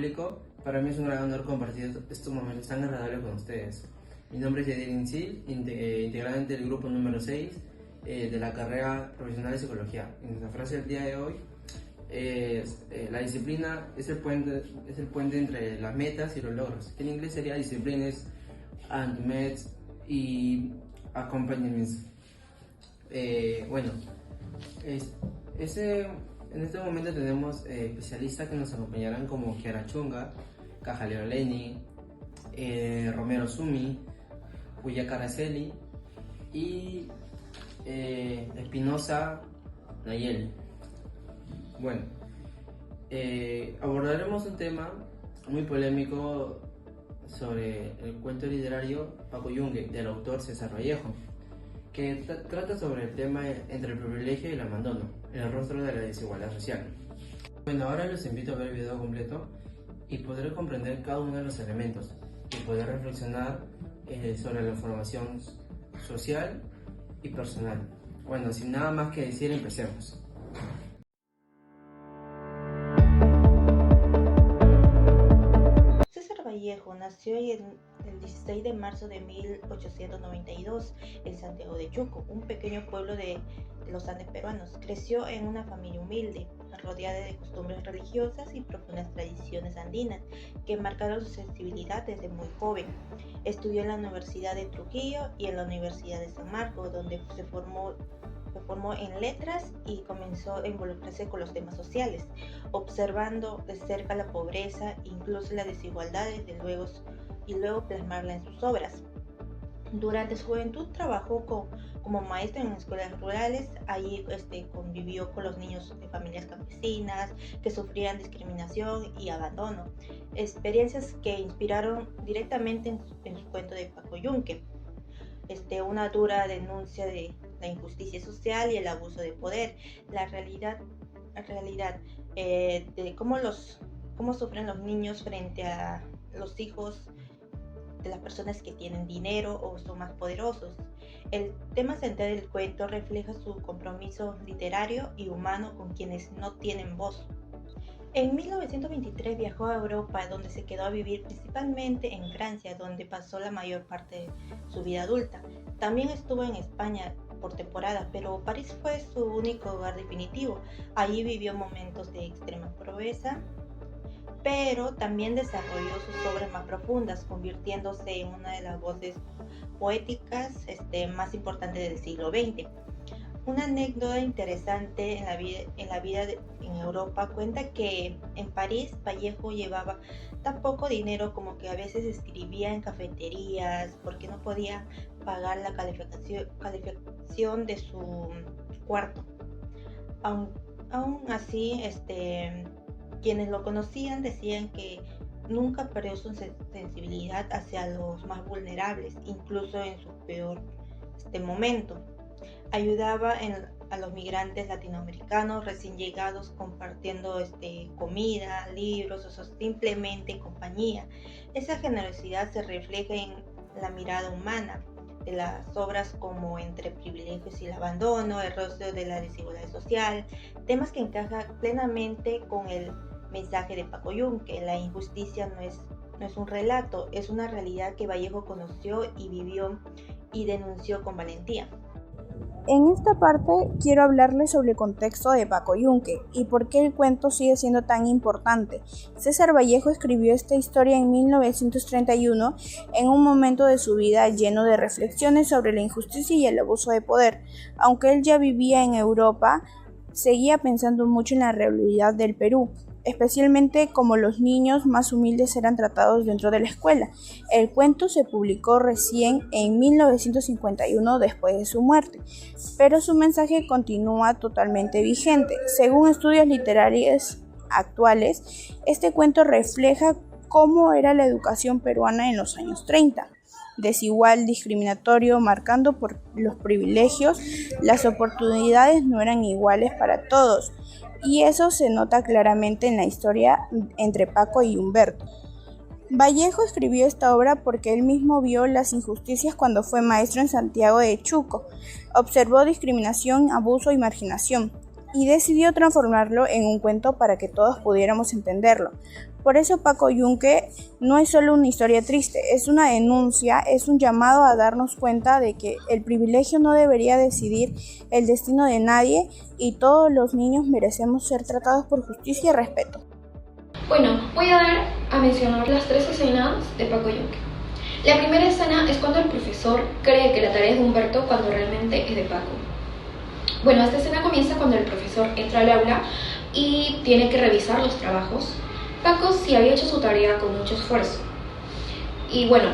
público, para mí es un gran honor compartir estos momentos tan agradables con ustedes. Mi nombre es Yadir Insil, integrante del grupo número 6 de la carrera profesional de psicología. Y nuestra frase del día de hoy es la disciplina es el puente entre las metas y los logros, que en inglés sería disciplines and metas y accompaniments. En este momento tenemos especialistas que nos acompañarán como Kiara Chunga, Cajaleo Leni, Romero Sumi, Huya Caraceli y Espinosa Nayeli. Bueno, abordaremos un tema muy polémico sobre el cuento literario Paco Yunque del autor César Vallejo, que trata sobre el tema entre el privilegio y el abandono, el rostro de la desigualdad social. Bueno, ahora los invito a ver el video completo y podré comprender cada uno de los elementos y poder reflexionar sobre la formación social y personal. Bueno, sin nada más que decir, empecemos. César Vallejo nació el 16 de marzo de 1892 en Santiago de Chuco, un pequeño pueblo de los Andes peruanos. Creció en una familia humilde, rodeada de costumbres religiosas y profundas tradiciones andinas que marcaron su sensibilidad desde muy joven. Estudió en la Universidad de Trujillo y en la Universidad de San Marcos, donde se formó en letras y comenzó a involucrarse con los temas sociales, observando de cerca la pobreza, incluso las desigualdades, y luego plasmarla en sus obras. Durante su juventud trabajó como maestro en escuelas rurales. Allí convivió con los niños de familias campesinas que sufrían discriminación y abandono, experiencias que inspiraron directamente en su cuento de Paco Yunque, una dura denuncia de la injusticia social y el abuso de poder, la realidad de cómo sufren los niños frente a los hijos de las personas que tienen dinero o son más poderosos. El tema central del cuento refleja su compromiso literario y humano con quienes no tienen voz. En 1923 viajó a Europa, donde se quedó a vivir principalmente en Francia, donde pasó la mayor parte de su vida adulta. También estuvo en España por temporada, pero París fue su único hogar definitivo. Allí vivió momentos de extrema pobreza, pero también desarrolló sus obras más profundas, convirtiéndose en una de las voces poéticas más importantes del siglo XX. Una anécdota interesante en la vida en Europa cuenta que en París Vallejo llevaba tan poco dinero como que a veces escribía en cafeterías porque no podía pagar la calificación de su cuarto. Aún así, quienes lo conocían decían que nunca perdió su sensibilidad hacia los más vulnerables, incluso en su peor momento. Ayudaba a los migrantes latinoamericanos recién llegados compartiendo comida, libros o simplemente compañía. Esa generosidad se refleja en la mirada humana de las obras como Entre privilegios y el abandono, El rostro de la desigualdad social, temas que encajan plenamente con el mensaje de Paco Yunque. La injusticia no es un relato, es una realidad que Vallejo conoció y vivió y denunció con valentía. En esta parte quiero hablarles sobre el contexto de Paco Yunque y por qué el cuento sigue siendo tan importante. César Vallejo escribió esta historia en 1931 en un momento de su vida lleno de reflexiones sobre la injusticia y el abuso de poder. Aunque él ya vivía en Europa, seguía pensando mucho en la realidad del Perú, especialmente cómo los niños más humildes eran tratados dentro de la escuela. El cuento se publicó recién en 1951 después de su muerte, pero su mensaje continúa totalmente vigente. Según estudios literarios actuales, este cuento refleja cómo era la educación peruana en los años 30. Desigual, discriminatorio, marcando por los privilegios, las oportunidades no eran iguales para todos, y eso se nota claramente en la historia entre Paco y Humberto. Vallejo escribió esta obra porque él mismo vio las injusticias cuando fue maestro en Santiago de Chuco, observó discriminación, abuso y marginación, y decidió transformarlo en un cuento para que todos pudiéramos entenderlo. Por eso Paco Yunque no es solo una historia triste, es una denuncia, es un llamado a darnos cuenta de que el privilegio no debería decidir el destino de nadie y todos los niños merecemos ser tratados por justicia y respeto. Bueno, voy a dar a mencionar las 3 escenas de Paco Yunque. La primera escena es cuando el profesor cree que la tarea es de Humberto cuando realmente es de Paco. Bueno, esta escena comienza cuando el profesor entra al aula y tiene que revisar los trabajos. Paco sí había hecho su tarea con mucho esfuerzo. Y bueno,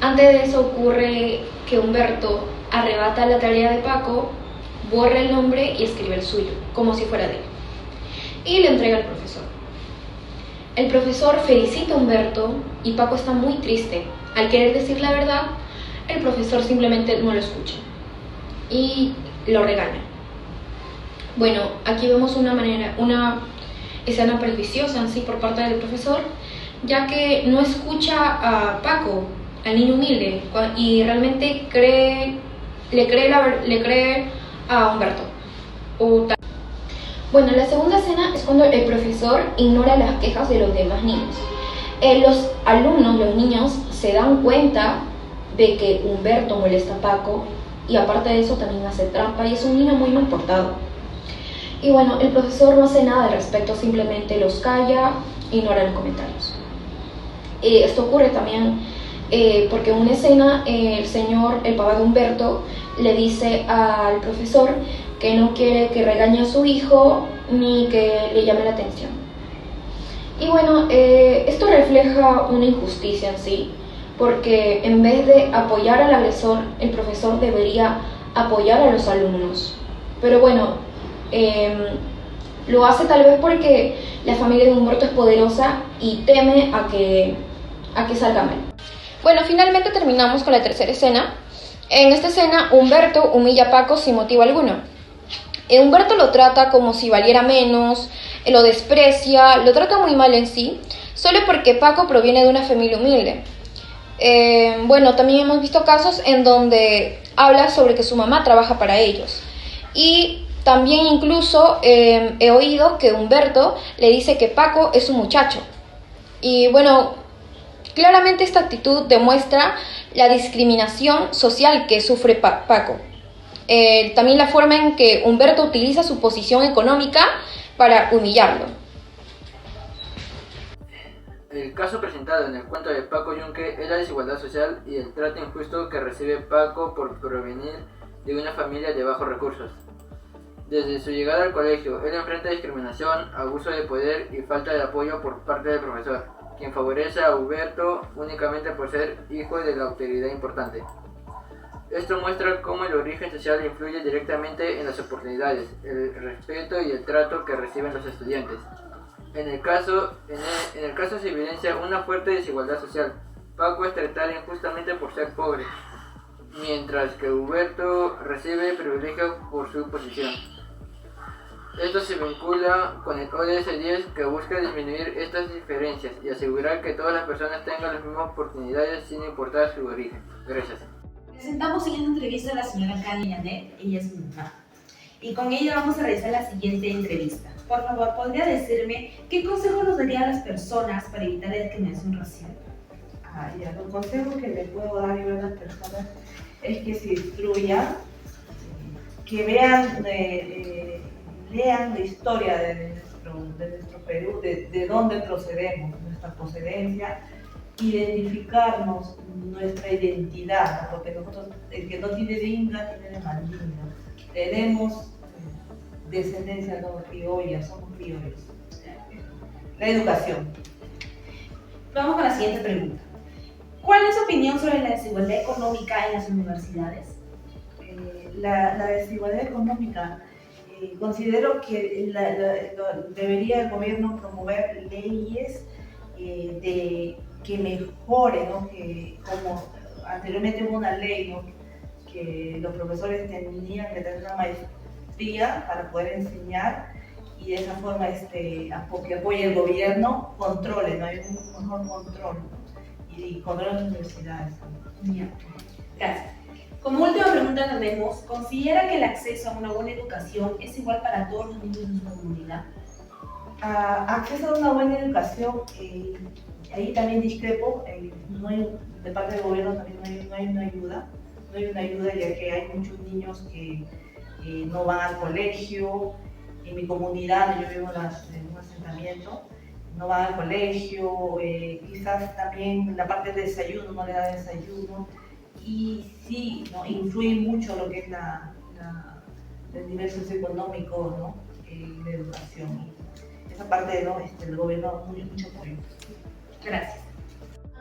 antes de eso ocurre que Humberto arrebata la tarea de Paco, borra el nombre y escribe el suyo, como si fuera de él. Y le entrega al profesor. El profesor felicita a Humberto y Paco está muy triste. Al querer decir la verdad, el profesor simplemente no lo escucha y lo regaña. Bueno, aquí vemos una escena perniciosa en sí por parte del profesor, ya que no escucha a Paco, al niño humilde, y realmente le cree a Humberto. Bueno, la segunda escena es cuando el profesor ignora las quejas de los demás niños. Los alumnos, los niños, se dan cuenta de que Humberto molesta a Paco y aparte de eso también hace trampa y es un niño muy mal portado. Y bueno, el profesor no hace nada al respecto, simplemente los calla, ignora los comentarios. Esto ocurre también porque en una escena el papá de Humberto le dice al profesor que no quiere que regañe a su hijo ni que le llame la atención. Y bueno, esto refleja una injusticia en sí, porque en vez de apoyar al agresor, el profesor debería apoyar a los alumnos. Pero bueno, lo hace tal vez porque la familia de Humberto es poderosa y teme a que salga mal. Bueno, finalmente terminamos con la tercera escena. En esta escena, Humberto humilla a Paco sin motivo alguno. Humberto lo trata como si valiera menos, lo desprecia, lo trata muy mal en sí, solo porque Paco proviene de una familia humilde. Bueno, también hemos visto casos en donde habla sobre que su mamá trabaja para ellos. Y también incluso he oído que Humberto le dice que Paco es un muchacho. Y bueno, claramente esta actitud demuestra la discriminación social que sufre Paco. También la forma en que Humberto utiliza su posición económica para humillarlo. El caso presentado en el cuento de Paco Yunque es la desigualdad social y el trato injusto que recibe Paco por provenir de una familia de bajos recursos. Desde su llegada al colegio, él enfrenta discriminación, abuso de poder y falta de apoyo por parte del profesor, quien favorece a Humberto únicamente por ser hijo de la autoridad importante. Esto muestra cómo el origen social influye directamente en las oportunidades, el respeto y el trato que reciben los estudiantes. En el caso se evidencia una fuerte desigualdad social. Paco es tratado injustamente por ser pobre, mientras que Humberto recibe privilegios por su posición. Esto se vincula con el ODS 10 que busca disminuir estas diferencias y asegurar que todas las personas tengan las mismas oportunidades sin importar su origen. Gracias. Presentamos en esta entrevista a la señora Karen Yanet, ella es mi mamá. Y con ella vamos a realizar la siguiente entrevista. Por favor, ¿podría decirme qué consejo nos daría a las personas para evitar la discriminación racial? Los consejos que le puedo dar yo a las personas es que se instruyan, que vean, lean la historia de nuestro Perú, de dónde procedemos, nuestra procedencia, identificarnos nuestra identidad, porque nosotros, el que no tiene de inga, tiene de mandinga. Tenemos descendencia no criolla, somos criollos. La educación. Vamos con la siguiente pregunta. ¿Cuál es su opinión sobre la desigualdad económica en las universidades? La desigualdad económica, considero que debería el gobierno promover leyes que mejore, ¿no? Que como anteriormente hubo una ley, ¿no? Que los profesores tenían que tener una maestría para poder enseñar y de esa forma que apoye el gobierno, controle, ¿no? Hay un mejor control y controle las universidades. Bien, gracias. Como última pregunta tenemos, ¿considera que el acceso a una buena educación es igual para todos los niños de su comunidad? Acceso a una buena educación, ahí también discrepo, de parte del gobierno también no hay una ayuda, ya que hay muchos niños que no van al colegio. En mi comunidad, yo vivo en un asentamiento, no van al colegio, quizás también la parte del desayuno, no le dan desayuno, y sí, ¿no? Influye mucho lo que es el nivel socioeconómico, ¿no? De educación. Esa parte, ¿no? El gobierno mucho apoyo. Gracias.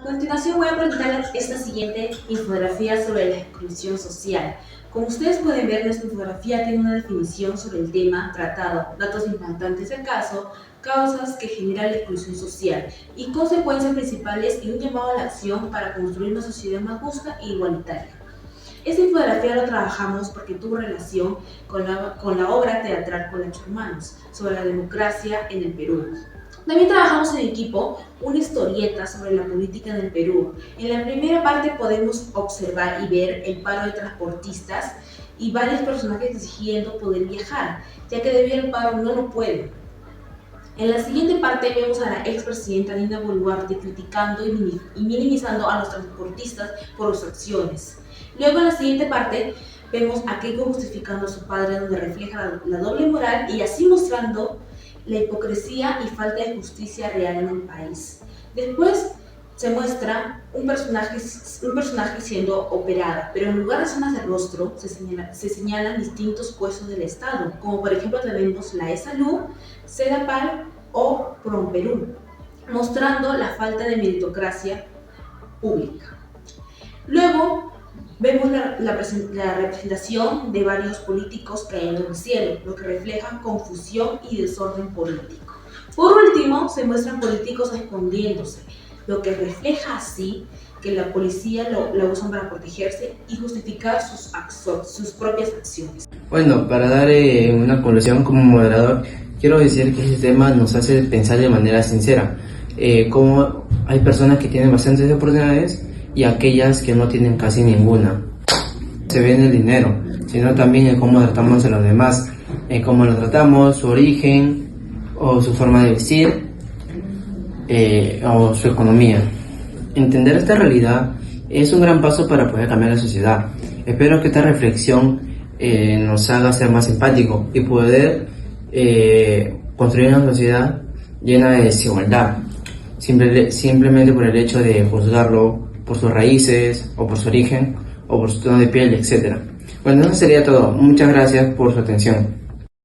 A continuación voy a presentarles esta siguiente infografía sobre la exclusión social. Como ustedes pueden ver, nuestra infografía tiene una definición sobre el tema tratado, datos importantes del caso, causas que generan la exclusión social y consecuencias principales y un llamado a la acción para construir una sociedad más justa e igualitaria. Esta infografía la trabajamos porque tuvo relación con la obra teatral Colacho Hermanos sobre la democracia en el Perú. También trabajamos en equipo una historieta sobre la política en el Perú. En la primera parte podemos observar y ver el paro de transportistas y varios personajes exigiendo poder viajar, ya que debido al paro no lo pueden. En la siguiente parte vemos a la expresidenta Dina Boluarte criticando y minimizando a los transportistas por sus acciones. Luego en la siguiente parte vemos a Keiko justificando a su padre, donde refleja la doble moral y así mostrando la hipocresía y falta de justicia real en el país. Después se muestra un personaje siendo operada, pero en lugar de zonas de rostro se señalan distintos puestos del Estado, como por ejemplo tenemos la E-Salud, Sedapal o Promperú, mostrando la falta de meritocracia pública. Luego vemos la representación de varios políticos cayendo del cielo, lo que refleja confusión y desorden político. Por último, se muestran políticos escondiéndose, lo que refleja así que la policía la usan para protegerse y justificar sus propias acciones. Bueno, para dar una conclusión como moderador, quiero decir que este tema nos hace pensar de manera sincera, cómo hay personas que tienen bastantes oportunidades y aquellas que no tienen casi ninguna. Se ve en el dinero, sino también en cómo tratamos a los demás, en cómo los tratamos, su origen o su forma de vestir o su economía. Entender esta realidad es un gran paso para poder cambiar la sociedad. Espero que esta reflexión nos haga ser más empáticos y poder construir una sociedad llena de desigualdad, simplemente por el hecho de juzgarlo por sus raíces, o por su origen, o por su tono de piel, etc. Bueno, eso sería todo. Muchas gracias por su atención.